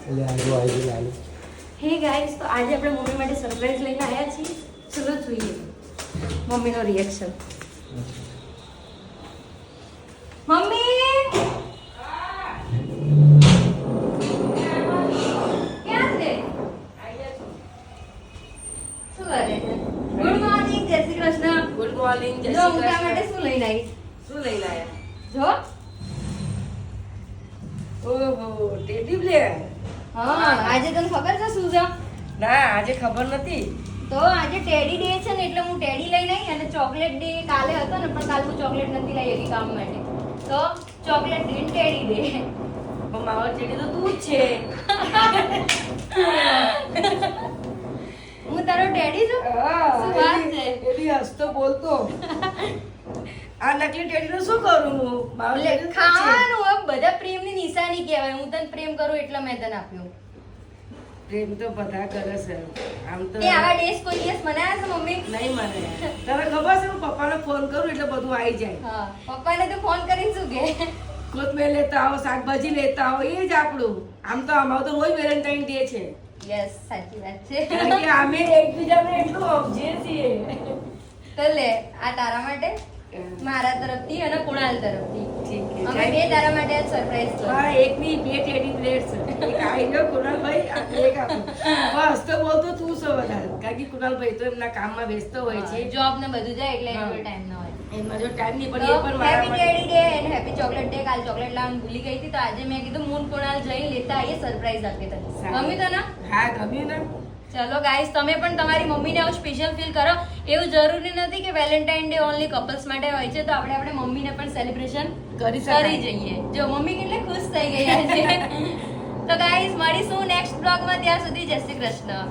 એટલે આજુ આવી લાલુ. હે ગાઈસ, તો આજે આપણે મમ્મી માટે સરપ્રાઈઝ લઈને આવ્યા છીએ. ચલો જોઈએ મમ્મીનો રિએક્શન. મમ્મી ક્યાં છે? શું કરે છે? ગુડ મોર્નિંગ, જય શ્રી કૃષ્ણ. Good morning. જો હું તારા માટે શું લઈને આવી? શું લઈને આયા? જો ઓહો, ટેડી બેર. હા, આજે તને ખબર છે શું છે? ના, આજે ખબર નથી. તો આજે ટેડી ડે છે ને, એટલે હું ટેડી લઈને આવી. અને ચોકલેટ ડે કાલે હતો ને, પણ કાલે હું ચોકલેટ નથી લઈ આવી કામ માટે. તો ચોકલેટ ડે ટેડી ડે. પણ મારો ટેડી તો તું જ છે. હું તારો ટેડી છું? શું વાત છે? ટેડી હસતો બોલતો. આ નકલી ટેડીનું શું કરું હું? મારો એટલે ટેડી તો તું જ છે. ખાવાનું હવે બધા પ્રેમની નિશાની કહેવાય. હું તને પ્રેમ કરું એટલે મેં તને આપ્યું. પ્રેમ તો બધા કરે છે. આમ તો તે આવા ડેસ કોઈ દિવસ મનાયા છે મમ્મી? નહીં મને. તને ખબર છે હું પપ્પાને ફોન કરું એટલે બધું આવી જાય. હા, પપ્પાને તો ફોન કરીને શું કહે? કોથમીર લેતા આવો, શાકભાજી લેતા આવો, એ જ આપણું. આમ તો અમારું તો રોજ વેલેન્ટાઇન ડે છે. યસ, સાચી વાત છે. કારણ કે અમે એકબીજાને એટલું સમજીએ છીએ. તો લે, આ તારા માટે, મારા તરફથી અને કુણાલ તરફથી. ઠીક છે. અમે બે તારા માટે આ સરપ્રાઈઝ કરી. હા, એકની બે ટેડી પ્લેટ છે. એક આઈ ગયો કુણાલભાઈ, અને એક આપું. બસ તો બોલતો તું છો વધારે. કારણ કે કુણાલભાઈ તો એમના કામમાં વ્યસ્ત હોય છે. જોબ ને બધું જાય એટલે હા. એટલો ટાઈમ ના હોય. એમાં જો ટાઈમ નહીં તો પડે એ પણ મારા હેપી માટે. Teddy day and happy chocolate day. કાલ ચોકલેટ લાવવાનું ભૂલી ગઈ હતી, તો આજે મેં કીધું મૂન કુણાલ જઈને લેતા આવીએ, સરપ્રાઈઝ આપીએ તને. ગમ્યું તને? હા, ગમ્યું ને? ચલો ગાઈસ, તમે પણ તમારી મમ્મીને આવું સ્પેશિયલ ફીલ કરો. એવું જરૂરી નથી કે વેલેન્ટાઇન ડે ઓનલી કપલ્સ માટે હોય છે. તો આપણે મમ્મીને પણ સેલિબ્રેશન કરી શકાય. કરી જઈએ. જો મમ્મી કેટલી ખુશ થઈ ગઈ આજે. તો ગાઈસ, મળીશું નેક્સ્ટ બ્લોગમાં. ત્યાં સુધી જય શ્રી કૃષ્ણ.